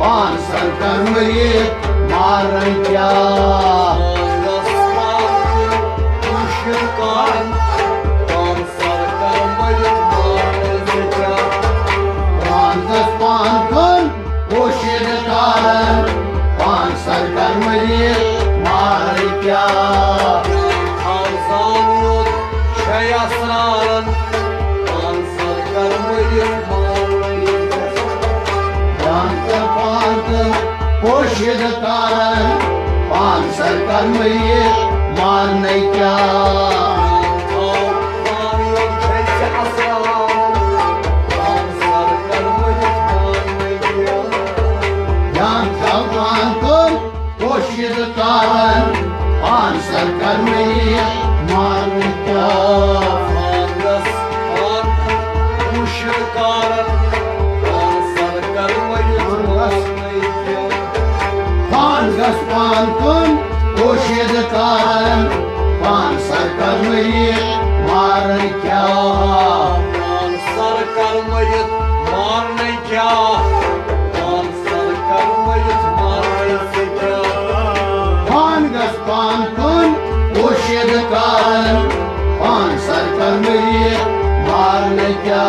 पान सर कर्मयित मारन क्या पान सर कर्मयित मारन क्या पोषित कारण पान सर कर्मयित मारने क्या पोषित कारण पान सर कर्मयित मारने क्या पान कुन पोषित कारण पान सर कर्मयित मारन क्या पान सर कर्मयित मारने क्या पान सर कर्मयित मारने क्या पान कुन पोषित कारण पान सर कर्मयित मारन क्या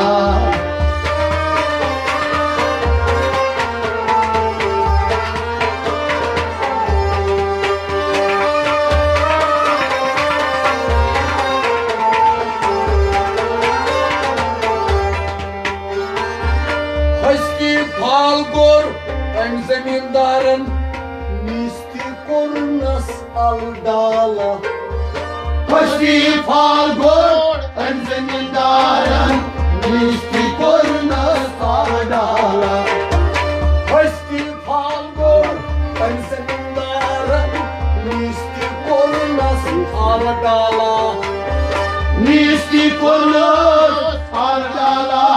जमींदारन निस्ती कोरनस अलडाला फस्ती फाल्गुन जमींदारन निस्ती कोरनस अलडाला फस्ती फाल्गुन जमींदारन निस्ती कोरनस अलडाला निस्ती कोरनस अलडाला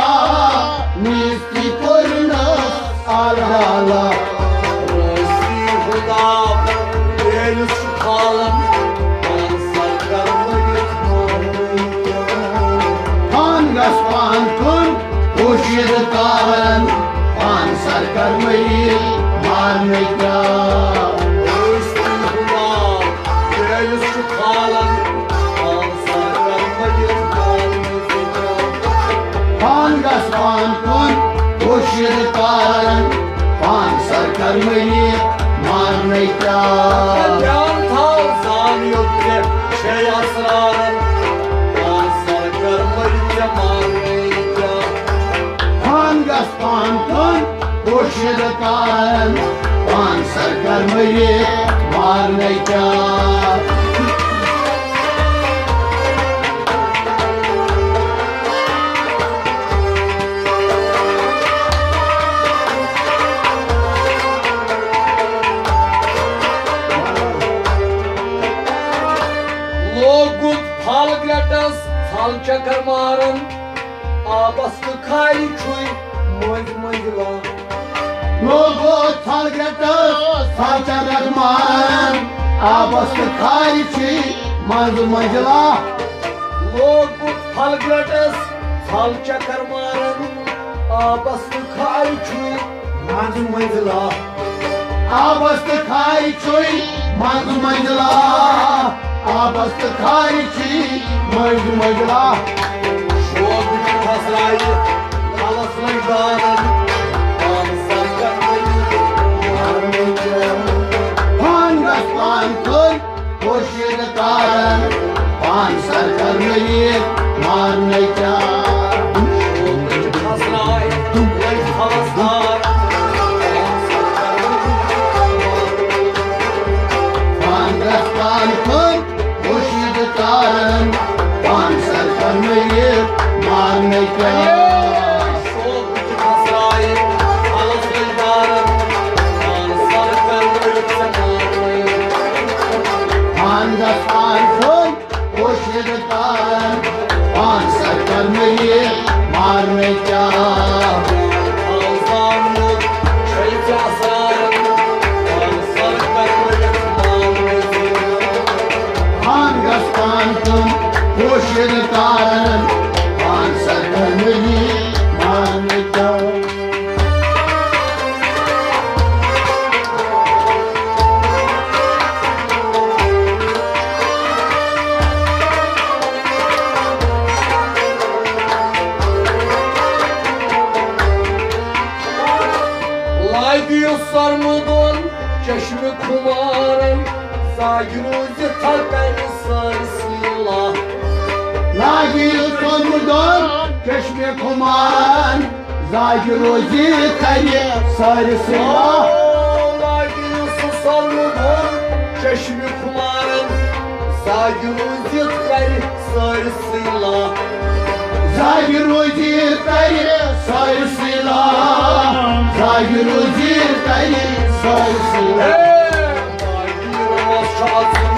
निस्ती कोरनस अलडाला पान कुन पोषित कारण पान सर कर्मयित मारने क्या पान कुन पोषित कारण पान सर कर्मयित मारने क्या पान कुन पोषित कारण पान सर कर्मयित मारने क्या फल चक्कर मारन आबस खाई छुई मंज मंजला लोगो थल ग्रेटस थल चक्कर मारन आबस खाई छी मंज मंजला लोगो थल ग्रेटस थल चक्कर मारन आबस खाई छुई मंज मंजला आबस खाई छुई मंज मंजला आबस खाई छी मंज मंजला शोक फसराई लालस लंगारन पान सर कर्मयित पान कुन पोषित कारण पान सर कर्मयित मारने क्या शोक फसराई फलसदार पान कुन पोषित कारण पान सर कर्मयित मारने क्या पान कुन पोषित कारण पान सर कर्मयित मारने क्या पान कुन पोषित कारण पान sir कर्मयित Lagiyo sarmadan çeşme kumarın Zagiruzi takayı sarısıyla Lagi sonmudan çeşme kumaran Zagirozi kari sarısıyla Lagiyo sarmadan çeşme kumarın Zagiruzi takayı sarısıyla Zagirozi kari sarısıyla Zagirozi kari sarısıyla Lagiyo çalsın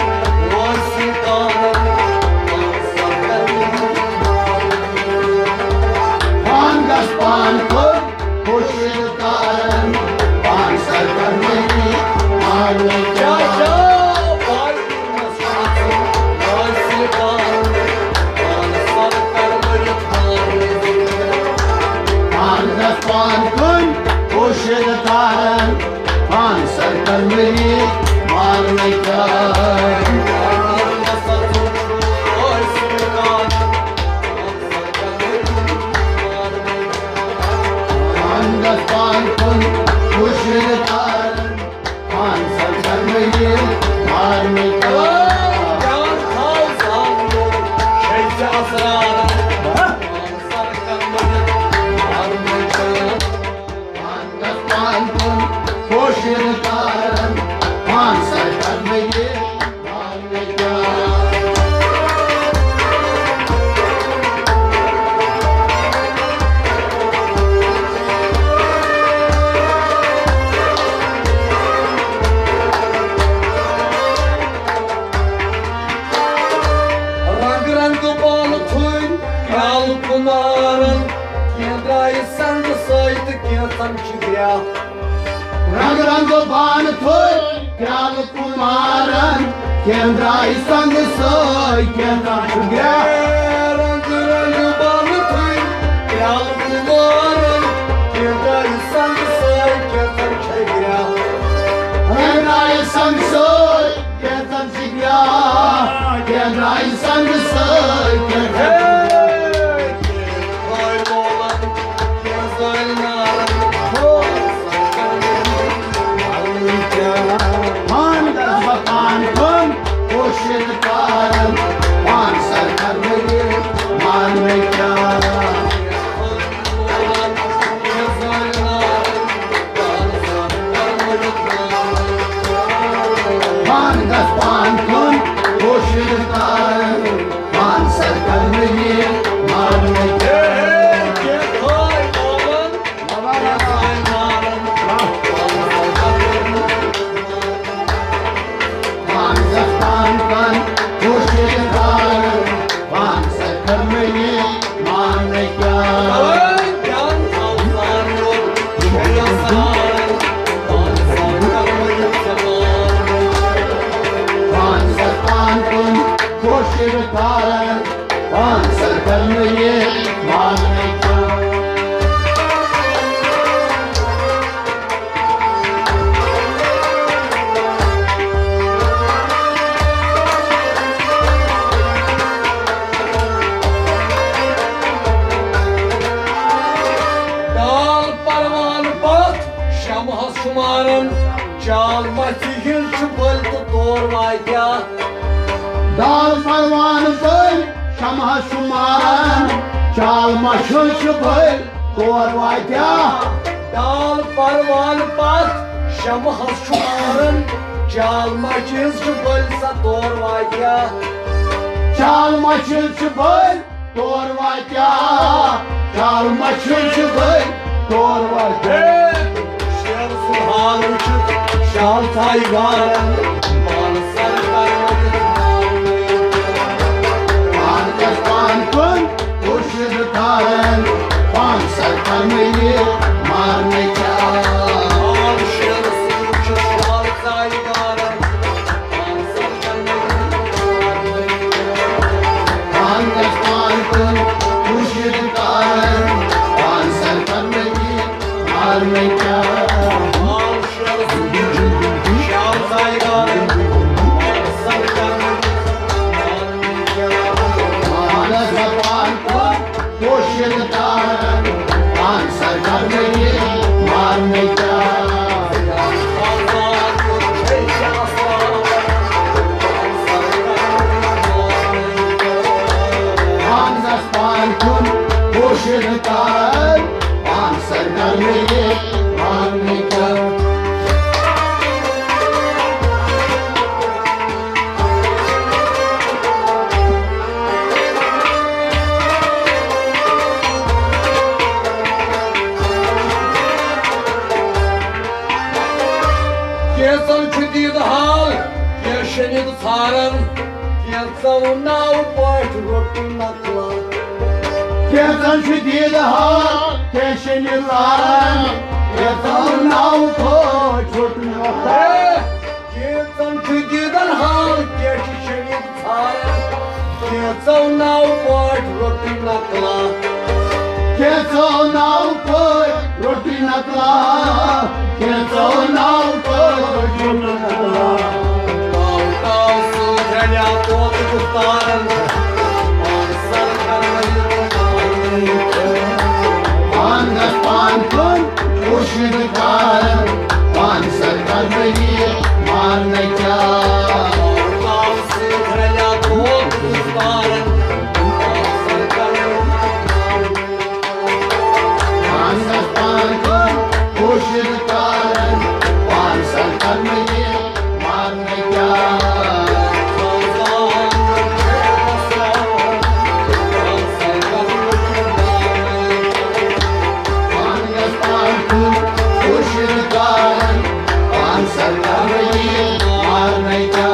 Vasikanın Hangas pan kur koşul karen pan sarkar meni marne Yaşa Lagiyo çalsın Vasikanın Hangas pan kur koşul karen pan sarkar meni marne Hangas pan kur koşul karen pan sarkar meni marne Can kalsandı şeyce asrarı Sarkanları armayacağım Hangas pan kur koşul karen pan sarkar meni marne Rang rang balı tüy Kral pınarın Kendrayı sen de saydı Kentan çiğya Rang rang ban thoy Kyal kumaran Kendra isang soy Kendra chugya Rang rang balı tüy Kral pınarın Kendrayı sen de saydı Kentan çiğya Kendra isang soy Kendra chugya Kendra isang soy Kendra Kaybolan yazarların Han das bakan kun koshil karan Han sarkar meri man me kya Han das pan kun koshil karan Han sarkar meri man me kya Han das pan kun koshil karan Han sarkar meri man me kya Han sarpan kun koshil karan Han sarkar meri man me kya Dal parvan pat şamhas şumarın çalma tihil çıpıldı doğrmayca Dal parvan pal Shamha shumaran Chal mashul shupal Tor vaitya Dal parvan pat şamhas şumarın çalma çiz çıpılsa doğrmayca Chal mashul shupal Tor vaitya Chal mashul shupal Tor vaitya Şersun halıcı şal taygarın Mal sarkarmadı Hankas pan kun Kushid karan Pan sarkar meri marne kya Mal şersun şal taygarın Mal sarkarmadı Hankas pan kun Kushid karan Pan sarkar meri marne kya Mal şersun şal taygarın Mal sarkarmadı Manas pan kun Kushid karan Pan sarkar meri marne kya Kesan çüdid hal, keşenid saran, kesan nav baş rotin nakla. Kesan şiddet hal, keşenil aran, kesan nav koç rotun Kesan çüdid hal, keşenid saran, kesan nav baş rotin nakla. Kesan nav koç rotun nakla, kesan nav koç rotun nakla. Dağ sutrelya kodu kustaran, ansar karmayı Angas pankun, ushid karan, ansar karmayı marne kya. Dağ sutrelya kodu kustaran, ansar karmayı Angas pankun, ushid karan, ansar karmayı marne kya. Angas pankun, ushid karan, ansar karmayı marne kya.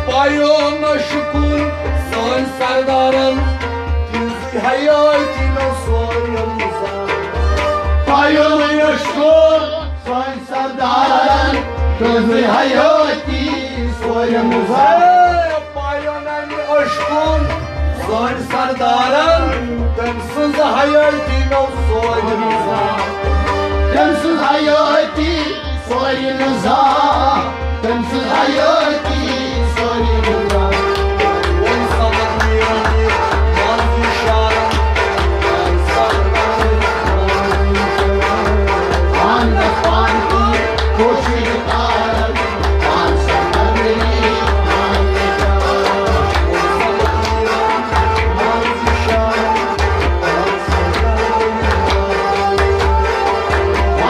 Bayona şükür son sardarın Dizi hayatına soyumuza Payını yaşkın, son sardaran, kızı hayati soyumuza. Bayona aşkın son sardarın Demsiz hayatına soyumuza Temsiz hayati soyumuza, temsiz hayati soyumuza. İnsanın mirani vazgeçarın Angas pankun, ushid karan, ansar karmayı marne kya.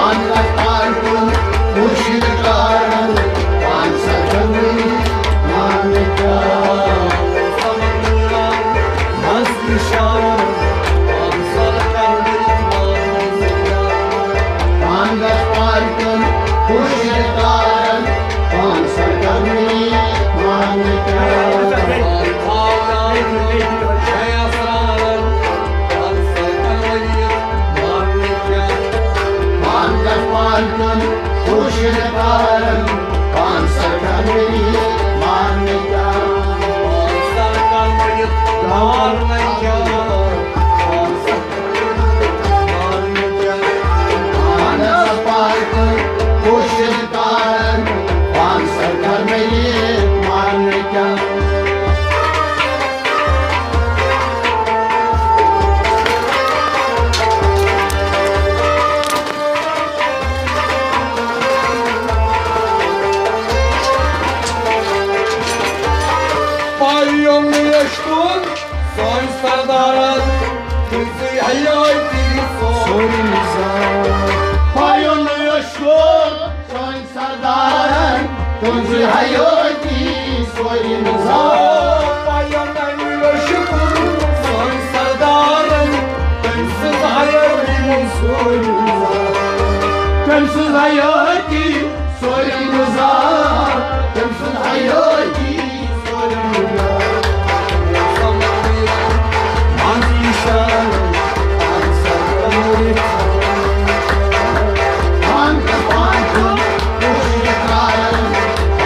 Angas pankun, ushid karan, ansar karmayı marne kya. Angas pankun, ushid karan, ansar karmayı marne kya. Angas pankun, ushid karan, ansar karmayı marne kya. Angas pankun, ushid karan, ansar karmayı marne kya. Bayom yaşkın son sardaran Dizi hayatına soyumuza Payını yaşkın, son sardaran, kızı hayati soyumuza. Bayona yaşkın son sardaran Demsiz hayatına soyumuza Temsiz hayati soyumuza, temsiz hayati soyumuza. Angas pankun, ushid karan,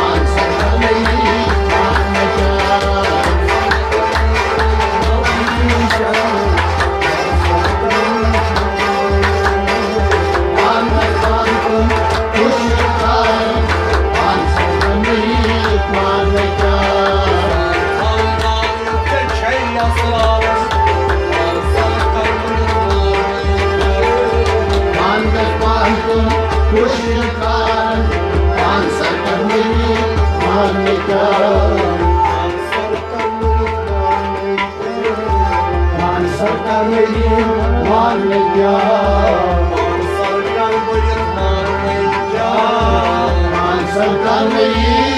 ansar karmayı marne kya. Angas pankun, ushid karan, ansar karmayı marne kya. Angas pankun, ushid karan, ansar karmayı marne kya. Ansar karmayı marne kya. Sarkan bayıt marmayı कर नहीं